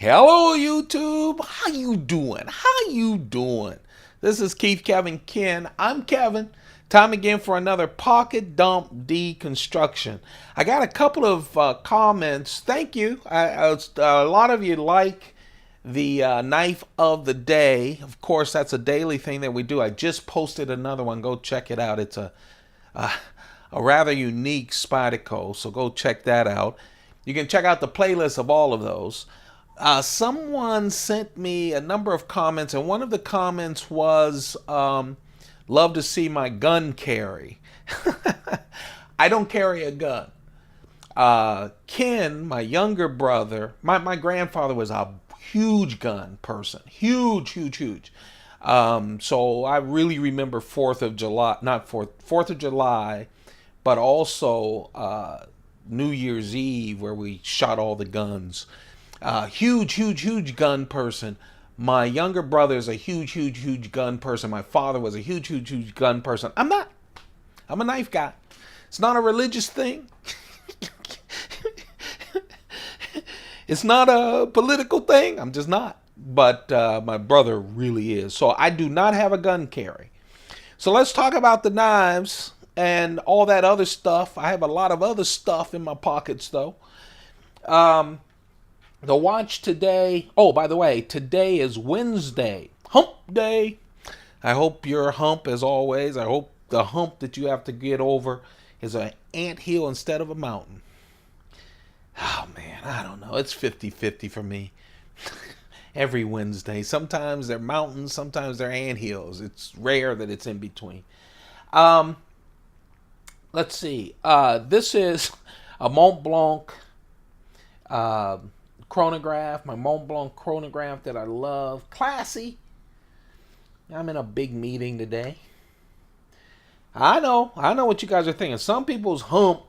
Hello YouTube, how you doing? How you doing? This is Keith Kevin Ken. I'm Kevin. Time again for another pocket dump deconstruction. I got a couple of comments. Thank you. A lot of you like the knife of the day. Of course, that's a daily thing that we do. I just posted another one. Go check it out. It's a rather unique Spyderco, so go check that out. You can check out the playlist of all of those. Someone sent me a number of comments, and one of the comments was, love to see my gun carry. I don't carry a gun. Ken, my younger brother, my grandfather was a huge gun person. Huge. So I really remember 4th of July, not 4th of July, but also New Year's Eve, where we shot all the guns. Huge gun person. My younger brother is a huge gun person. My father was a huge gun person. I'm not. I'm a knife guy. It's not a religious thing. It's not a political thing. I'm just not. But my brother really is. So I do not have a gun carry. So let's talk about the knives and all that other stuff. I have a lot of other stuff in my pockets, though. The watch today. Oh, by the way, today is Wednesday. Hump day. I hope your hump, as always, I hope the hump that you have to get over is an anthill instead of a mountain. Oh, man, I don't know. It's 50-50 for me. Every Wednesday. Sometimes they're mountains, sometimes they're anthills. It's rare that it's in between. Let's see. This is a Mont Blanc chronograph, my Mont Blanc chronograph that I love. Classy. I'm in a big meeting today. I know what you guys are thinking. Some people's hump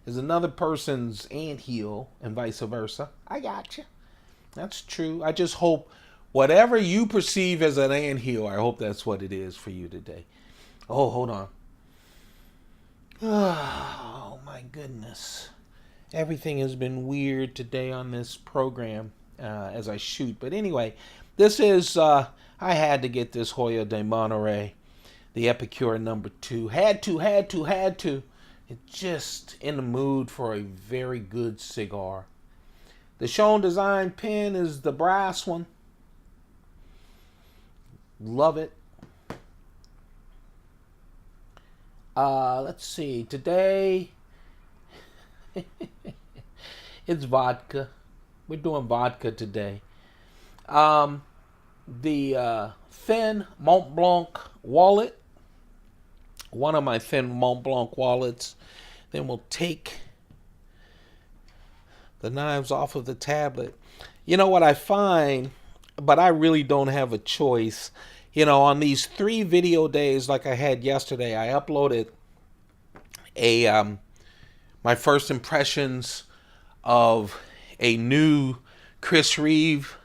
is another person's anthill and vice versa. I got you. That's true. I just hope whatever you perceive as an anthill, I hope that's what it is for you today. Oh, hold on. Oh, my goodness. Everything has been weird today on this program as I shoot. But anyway, this is, I had to get this Hoya de Monterey, the Epicure #2. Had to. It's just in the mood for a very good cigar. The Shown Design pen is the brass one. Love it. Let's see. Today... it's vodka. We're doing vodka today. The thin Mont Blanc wallet. One of my thin Mont Blanc wallets. Then we'll take the knives off of the tablet. You know what I find, but I really don't have a choice. You know, on these 3 video days like I had yesterday, I uploaded a my first impressions of a new Chris Reeve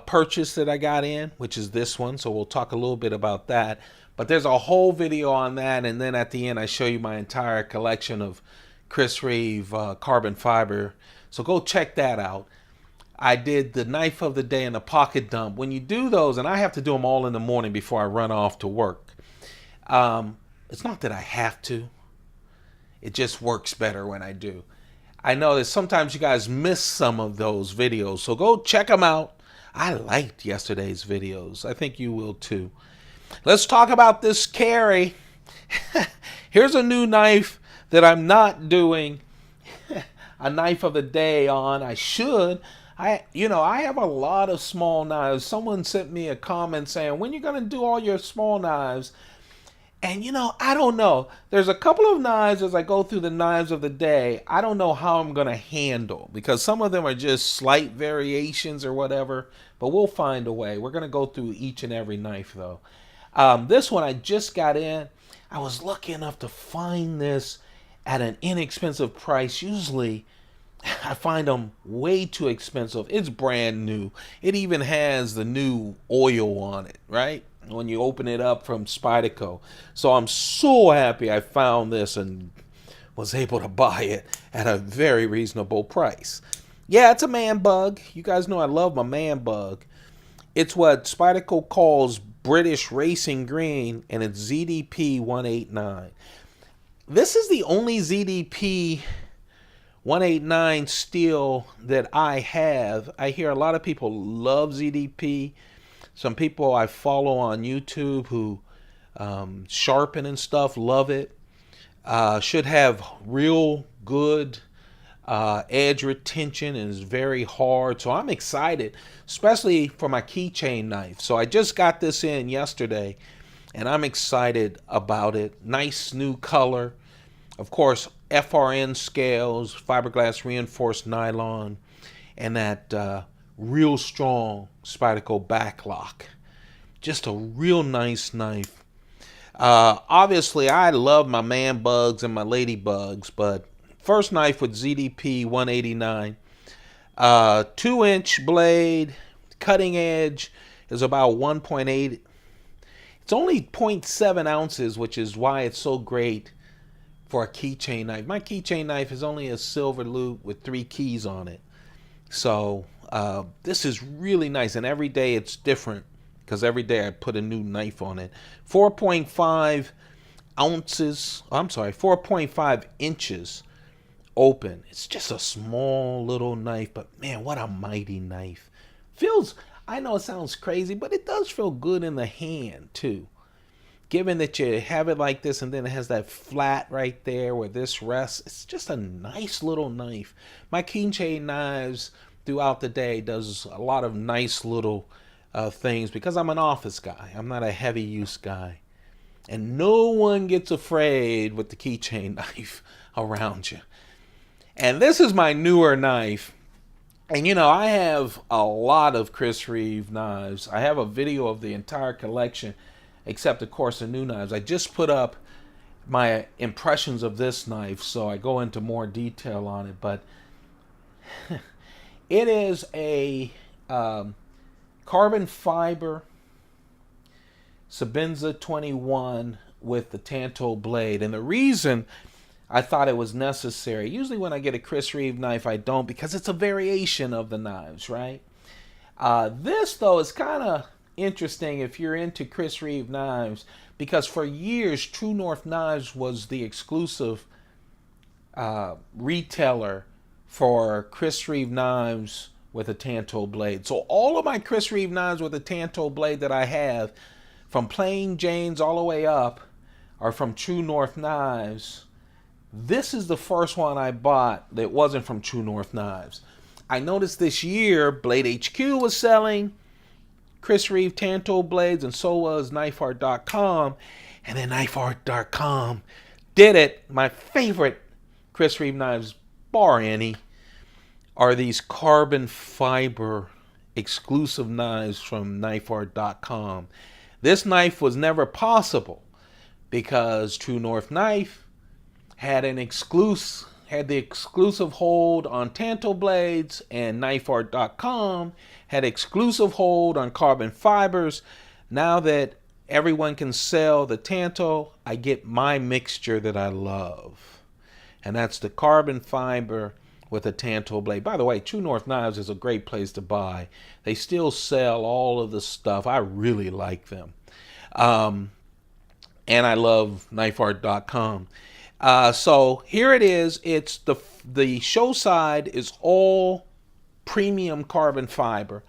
purchase that I got in, which is this one. So we'll talk a little bit about that. But there's a whole video on that. And then at the end, I show you my entire collection of Chris Reeve carbon fiber. So go check that out. I did the knife of the day and the pocket dump. When you do those, and I have to do them all in the morning before I run off to work. It's not that I have to. It just works better when I do. I know that sometimes you guys miss some of those videos, so go check them out. I liked yesterday's videos. I think you will too. Let's talk about this carry. Here's a new knife that I'm not doing a knife of the day on. I should. I have a lot of small knives. Someone sent me a comment saying, when you going to do all your small knives? And, I don't know. There's a couple of knives as I go through the knives of the day. I don't know how I'm going to handle because some of them are just slight variations or whatever. But we'll find a way. We're going to go through each and every knife, though. This one I just got in. I was lucky enough to find this at an inexpensive price. Usually, I find them way too expensive. It's brand new. It even has the new oil on it, right? When you open it up from Spyderco. So I'm so happy I found this and was able to buy it at a very reasonable price. Yeah, it's a man bug. You guys know I love my man bug. It's what Spyderco calls British Racing Green, and it's ZDP 189. This is the only ZDP 189 steel that I have. I hear a lot of people love ZDP. Some people I follow on YouTube who sharpen and stuff love it. Should have real good edge retention and is very hard. So I'm excited, especially for my keychain knife. So I just got this in yesterday and I'm excited about it. Nice new color. Of course, FRN scales, fiberglass reinforced nylon, and that real strong Spyderco backlock. Just a real nice knife. Obviously, I love my man bugs and my ladybugs, but first knife with ZDP 189. 2-inch blade, cutting edge is about 1.8. It's only 0.7 ounces, which is why it's so great for a keychain knife. My keychain knife is only a silver loop with 3 keys on it. So this is really nice, and every day it's different because every day I put a new knife on it. 4.5 ounces, I'm sorry, 4.5 inches open. It's just a small little knife, but man, what a mighty knife. Feels, I know it sounds crazy, but it does feel good in the hand too. Given that you have it like this and then it has that flat right there where this rests, it's just a nice little knife. My keychain knives throughout the day does a lot of nice little things because I'm an office guy. I'm not a heavy use guy. And no one gets afraid with the keychain knife around you. And this is my newer knife. And you know, I have a lot of Chris Reeve knives. I have a video of the entire collection, except of course the new knives. I just put up my impressions of this knife, so I go into more detail on it. But it is a carbon fiber Sebenza 21 with the Tanto blade. And the reason I thought it was necessary, usually when I get a Chris Reeve knife I don't, because it's a variation of the knives, right? This though is kind of interesting if you're into Chris Reeve knives, because for years True North Knives was the exclusive retailer for Chris Reeve knives with a Tanto blade. So all of my Chris Reeve knives with a Tanto blade that I have, from Plain Jane's all the way up, are from True North Knives. This is the first one I bought that wasn't from True North Knives. I noticed this year Blade HQ was selling Chris Reeve Tanto blades, and so was KnifeArt.com. And then KnifeArt.com did it. My favorite Chris Reeve knives, bar any, are these carbon fiber exclusive knives from KnifeArt.com. This knife was never possible because True North Knife had the exclusive hold on Tanto blades, and KnifeArt.com had exclusive hold on carbon fibers. Now that everyone can sell the Tanto, I get my mixture that I love. And that's the carbon fiber with a Tanto blade. By the way, True North Knives is a great place to buy. They still sell all of the stuff. I really like them. And I love KnifeArt.com. So here it is. It's the show side is all premium carbon fiber.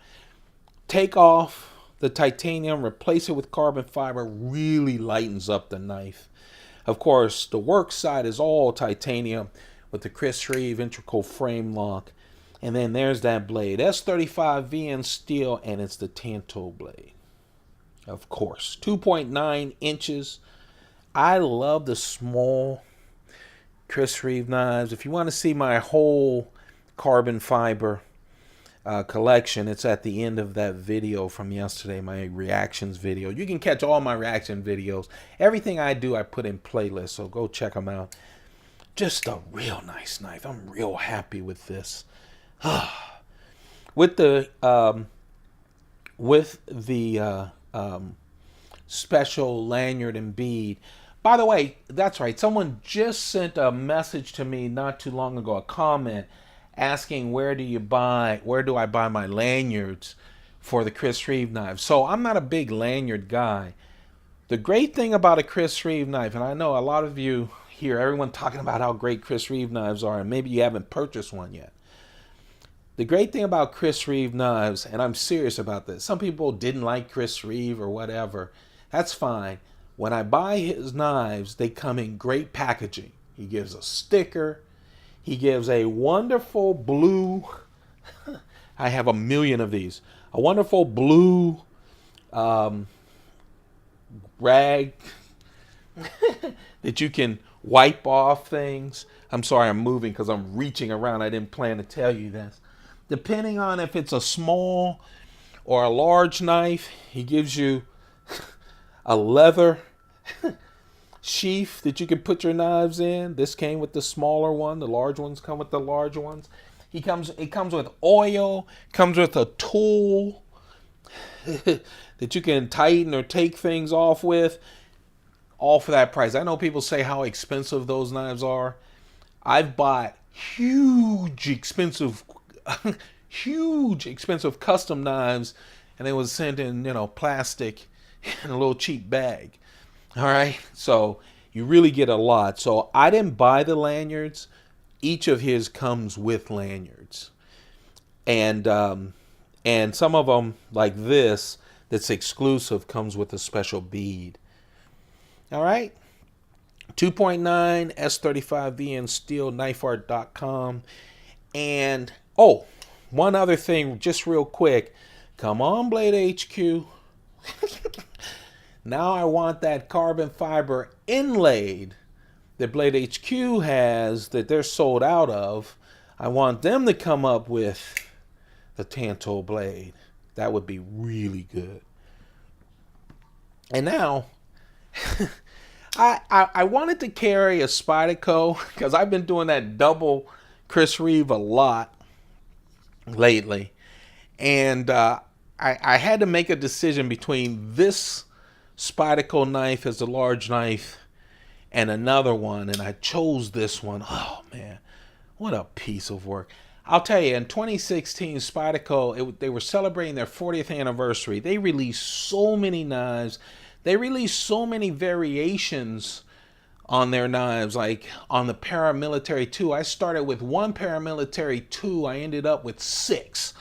Take off the titanium, replace it with carbon fiber, really lightens up the knife. Of course, the work side is all titanium with the Chris Reeve integral frame lock. And then there's that blade, S35 VN steel, and it's the Tanto blade. Of course, 2.9 inches. I love the small Chris Reeve knives. If you want to see my whole carbon fiber collection, it's at the end of that video from yesterday, my reactions video. You can catch all my reaction videos. Everything I do, I put in playlists, so go check them out. Just a real nice knife. I'm real happy with this. With the special lanyard and bead. By the way, that's right. Someone just sent a message to me not too long ago, a comment, asking where do I buy my lanyards for the Chris Reeve knives. So I'm not a big lanyard guy. The great thing about a Chris Reeve knife, and I know a lot of you hear everyone talking about how great Chris Reeve knives are, and maybe you haven't purchased one yet. The great thing about Chris Reeve knives, and I'm serious about this, some people didn't like Chris Reeve or whatever. That's fine. When I buy his knives, they come in great packaging. He gives a sticker. He gives a wonderful blue, I have a million of these, a wonderful blue rag that you can wipe off things. I'm sorry, I'm moving because I'm reaching around. I didn't plan to tell you this. Depending on if it's a small or a large knife, he gives you a leather sheath that you can put your knives in. This came with the smaller one. The large ones come with the large ones. It comes with oil, comes with a tool that you can tighten or take things off with, all for that price. I know people say how expensive those knives are. I've bought huge expensive custom knives, and it was sent in, plastic in a little cheap bag. All right, so you really get a lot. So I didn't buy the lanyards. Each of his comes with lanyards, and some of them, like this, that's exclusive, comes with a special bead. All right, 2.9 S35V in steel, knifeart.com. And one other thing, just real quick. Come on, Blade HQ. Now I want that carbon fiber inlaid that Blade HQ has, that they're sold out of. I want them to come up with the Tanto blade. That would be really good. And now, I wanted to carry a Spyderco because I've been doing that double Chris Reeve a lot lately. And I had to make a decision between this Spyderco knife as a large knife and another one, and I chose this one. Oh man, what a piece of work. I'll tell you, in 2016, Spyderco, they were celebrating their 40th anniversary. They released so many knives. They released so many variations on their knives, like on the ParaMilitary 2. I started with one ParaMilitary 2. I ended up with 6.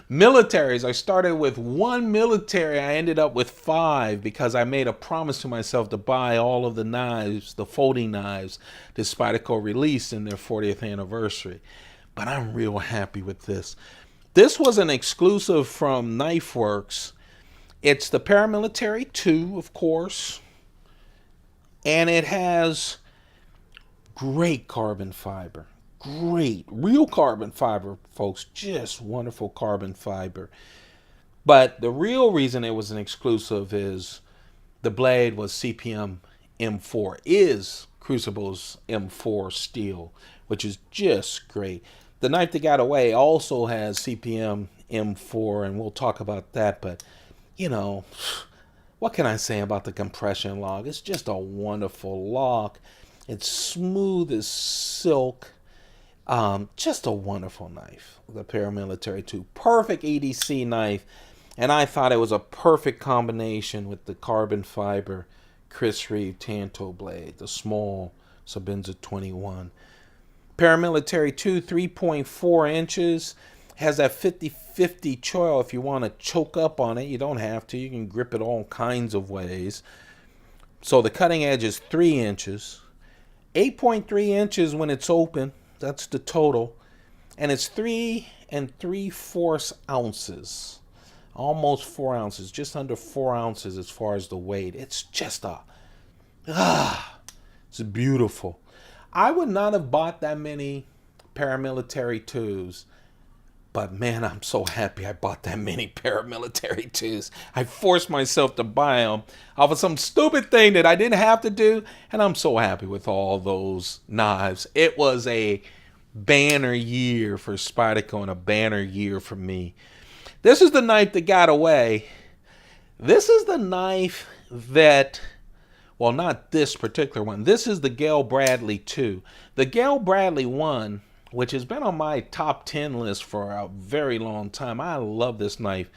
Militaries, I started with one military. I ended up with 5 because I made a promise to myself to buy all of the knives, the folding knives that Spyderco released in their 40th anniversary. But I'm real happy with this. This was an exclusive from KnifeWorks. It's the ParaMilitary 2, of course. And it has great carbon fiber. Great. Real carbon fiber, folks. Just wonderful carbon fiber. But the real reason it was an exclusive is the blade was CPM M4. Is Crucible's M4 steel, which is just great. The knife that got away also has CPM M4, and we'll talk about that. But, what can I say about the compression lock? It's just a wonderful lock. It's smooth as silk. Just a wonderful knife. The ParaMilitary 2. Perfect EDC knife. And I thought it was a perfect combination with the carbon fiber Chris Reeve Tanto blade. The small Sebenza 21. ParaMilitary 2, 3.4 inches. Has that 50-50 choil. If you want to choke up on it, you don't have to. You can grip it all kinds of ways. So the cutting edge is 3 inches. 8.3 inches when it's open. That's the total. And it's 3 3/4 ounces. Almost 4 ounces. Just under 4 ounces as far as the weight. It's just it's beautiful. I would not have bought that many ParaMilitary 2s. But man, I'm so happy I bought that many ParaMilitary 2s. I forced myself to buy them off of some stupid thing that I didn't have to do. And I'm so happy with all those knives. It was a banner year for Spyderco and a banner year for me. This is the knife that got away. This is the knife that, well, not this particular one. This is the Gayle Bradley 2. The Gayle Bradley 1 which has been on my top 10 list for a very long time. I love this knife.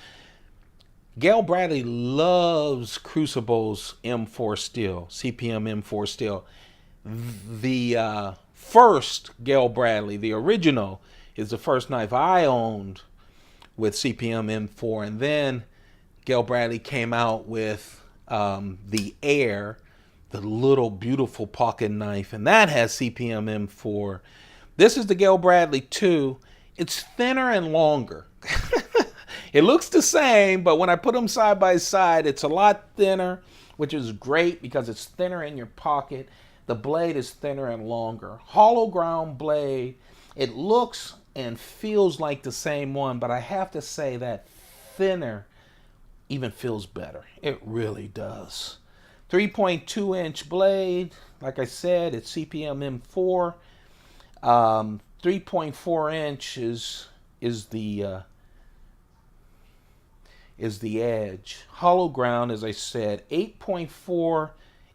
Gayle Bradley loves Crucible's M4 steel, CPM M4 steel. The first Gayle Bradley, the original, is the first knife I owned with CPM M4, and then Gayle Bradley came out with the Air, the little beautiful pocket knife, and that has CPM M4. This is the Gayle Bradley 2. It's thinner and longer. It looks the same, but when I put them side by side, it's a lot thinner, which is great because it's thinner in your pocket. The blade is thinner and longer. Hollow ground blade. It looks and feels like the same one, but I have to say that thinner even feels better. It really does. 3.2 inch blade. Like I said, it's CPM M4. 3.4 inch is the edge. Hollow ground, as I said, 8.4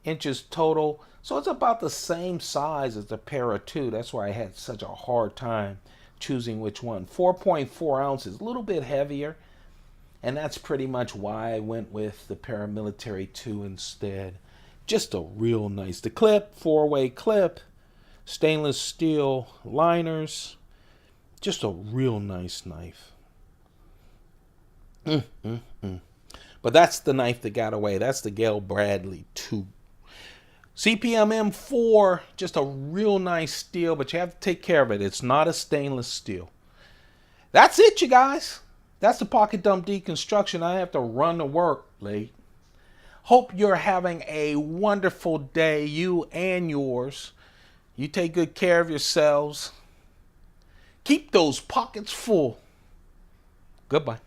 inches total. So it's about the same size as the Para 2. That's why I had such a hard time choosing which one. 4.4 ounces, a little bit heavier. And that's pretty much why I went with the ParaMilitary 2 instead. Just a real nice. The clip, 4-way clip, stainless steel liners. Just a real nice knife. But that's the knife that got away. That's the Gayle Bradley 2. CPM M4, just a real nice steel, but you have to take care of it. It's not a stainless steel. That's it, you guys. That's the pocket dump deconstruction. I have to run to work late. Hope you're having a wonderful day, you and yours. You take good care of yourselves. Keep those pockets full. Goodbye.